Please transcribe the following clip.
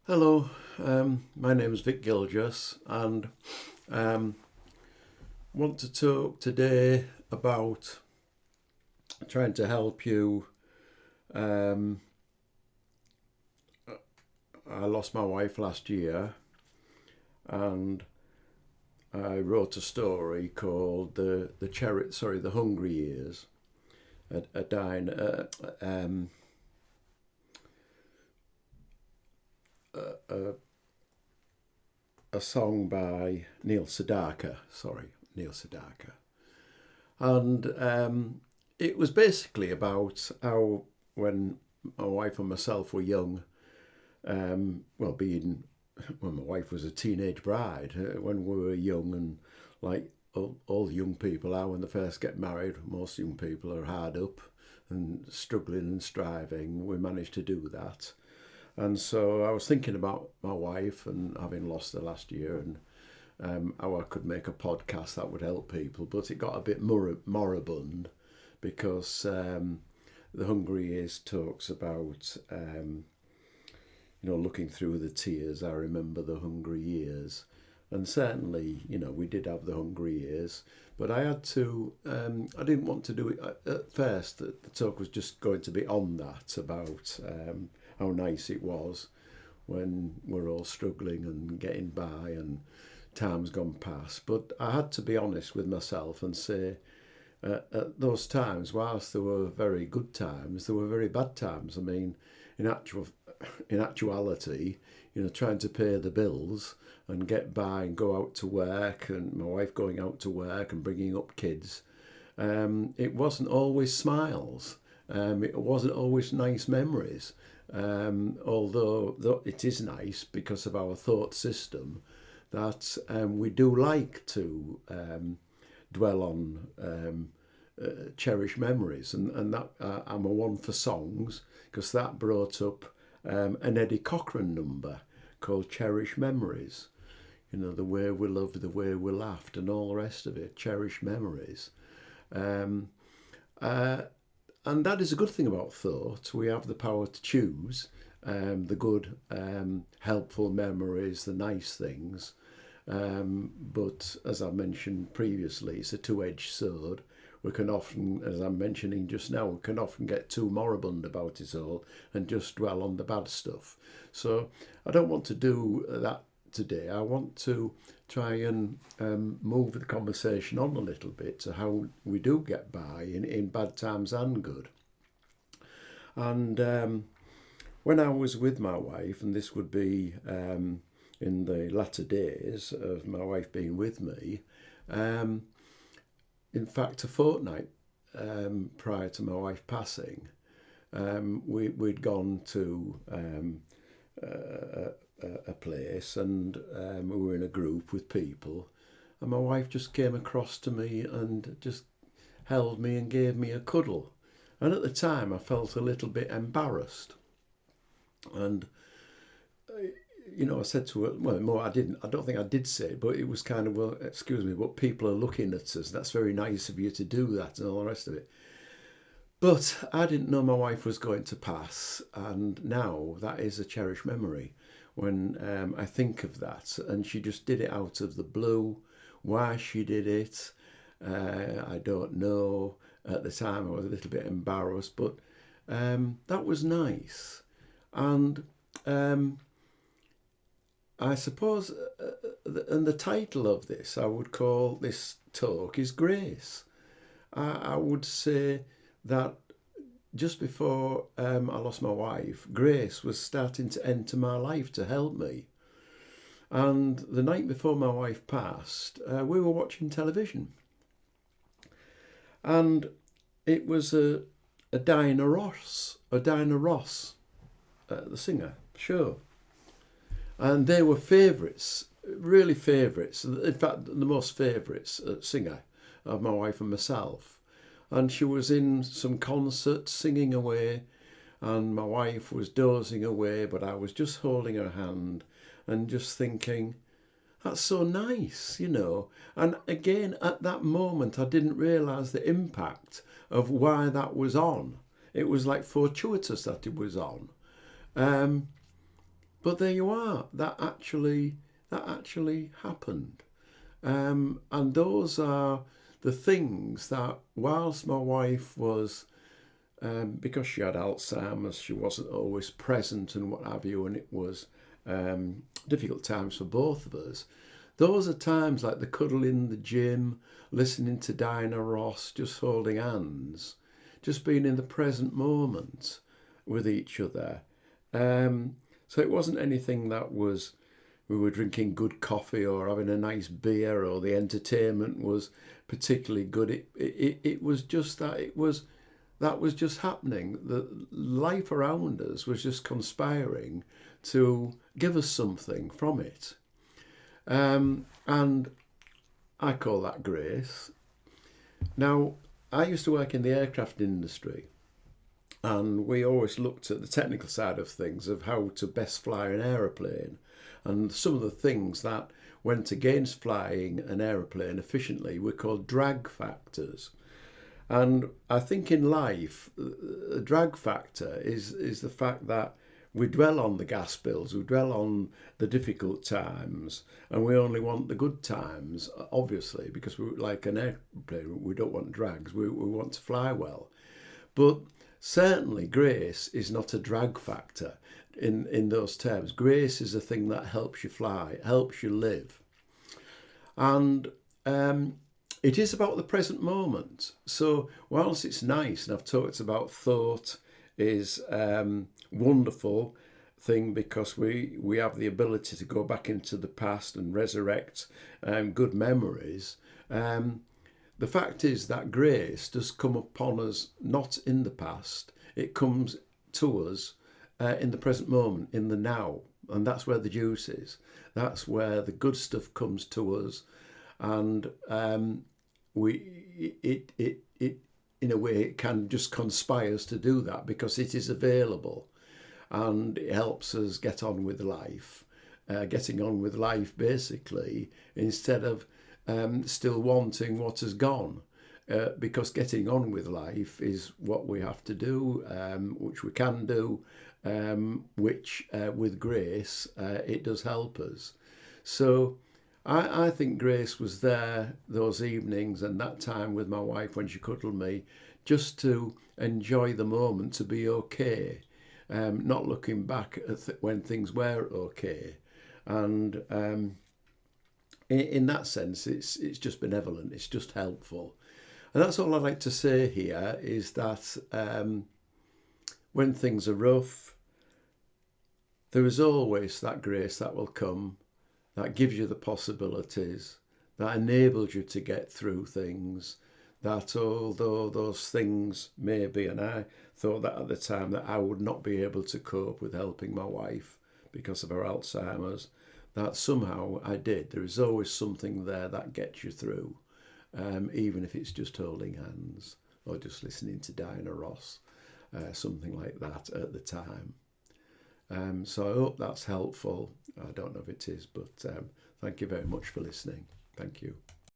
Hello, my name is Vic Gilgis, and um, want to talk today about trying to help you. Um, I lost my wife last year, and I wrote a story called the Hungry Years, a dine, a, a song by Neil Sedaka. Sorry, Neil Sedaka. And it was basically about how when my wife and myself were young, being when my wife was a teenage bride, when we were young and like all young people are when they first get married, most young people are hard up and struggling and striving. We managed to do that. And so I was thinking about my wife and having lost her last year and how I could make a podcast that would help people, but it got a bit moribund because the Hungry Years talks about looking through the tears. I remember the hungry years, and certainly we did have the hungry years, but I had to. I didn't want to do it at first. The talk was just going to be on that about how nice it was when we're all struggling and getting by and time's gone past. But I had to be honest with myself and say, at those times, whilst there were very good times, there were very bad times. I mean, in actuality, trying to pay the bills and get by and go out to work, and my wife going out to work and bringing up kids, it wasn't always smiles. It wasn't always nice memories. Although it is nice because of our thought system that we do like to dwell on cherished memories, and that I'm a one for songs because that brought up an Eddie Cochran number called Cherished Memories. The way we loved, the way we laughed, and all the rest of it, cherished memories. Um, uh, and that is a good thing about thought. We have the power to choose the good, helpful memories, the nice things. But as I mentioned previously, it's a two-edged sword. We can often, as I'm mentioning just now, we can often get too moribund about it all and just dwell on the bad stuff. So I don't want to do that today. I want to try and move the conversation on a little bit to how we do get by in bad times and good. And when I was with my wife, and this would be in the latter days of my wife being with me, in fact, a fortnight prior to my wife passing, we'd gone to a place, and we were in a group with people, and my wife just came across to me and just held me and gave me a cuddle. And at the time, I felt a little bit embarrassed. And I said to her, well, more, I didn't, I don't think I did say it, but it was kind of, well, excuse me, but people are looking at us. That's very nice of you to do that and all the rest of it. But I didn't know my wife was going to pass. And now that is a cherished memory when I think of that. And she just did it out of the blue. Why she did it, I don't know. At the time, I was a little bit embarrassed, but that was nice. And I suppose, and the title of this, I would call this talk is Grace. I would say that just before I lost my wife, Grace was starting to enter my life to help me. And the night before my wife passed, we were watching television. And it was a Dinah Ross, the singer, show. And they were favourites, really favourites. In fact, the most favourites singer of my wife and myself. And she was in some concerts singing away, and my wife was dozing away, but I was just holding her hand and just thinking, that's so nice. And again, at that moment, I didn't realise the impact of why that was on. It was like fortuitous that it was on. But there you are. That actually happened. And those are the things that, whilst my wife was, because she had Alzheimer's, she wasn't always present and what have you, and it was difficult times for both of us. Those are times like the cuddle in the gym, listening to Diana Ross, just holding hands, just being in the present moment with each other. So it wasn't anything that was, we were drinking good coffee or having a nice beer or the entertainment was particularly good. It was just that was just happening. The life around us was just conspiring to give us something from it. And I call that grace. Now, I used to work in the aircraft industry, and we always looked at the technical side of things, of how to best fly an aeroplane. And some of the things that went against flying an aeroplane efficiently were called drag factors. And I think in life, the drag factor is the fact that we dwell on the gas bills, we dwell on the difficult times, and we only want the good times, obviously, because we, like an airplane, we don't want drags, we want to fly well. But certainly grace is not a drag factor in those terms. Grace is a thing that helps you fly, helps you live. And it is about the present moment. So whilst it's nice, and I've talked about thought is wonderful thing because we have the ability to go back into the past and resurrect good memories. The fact is that grace does come upon us not in the past. It comes to us in the present moment, in the now. And that's where the juice is. That's where the good stuff comes to us. And it in a way, it can just conspire us to do that because it is available. And it helps us get on with life. Getting on with life, basically, instead of still wanting what has gone, because getting on with life is what we have to do, which we can do, which with grace it does help us. So I think grace was there those evenings and that time with my wife when she cuddled me, just to enjoy the moment, to be okay, not looking back at when things were okay. And in that sense, it's just benevolent. It's just helpful, and that's all I'd like to say here. Is that when things are rough, there is always that grace that will come, that gives you the possibilities, that enables you to get through things. That although those things may be, and I thought that at the time that I would not be able to cope with helping my wife because of her Alzheimer's, that somehow I did. There is always something there that gets you through, even if it's just holding hands or just listening to Diana Ross, something like that at the time. So I hope that's helpful. I don't know if it is, but thank you very much for listening. Thank you.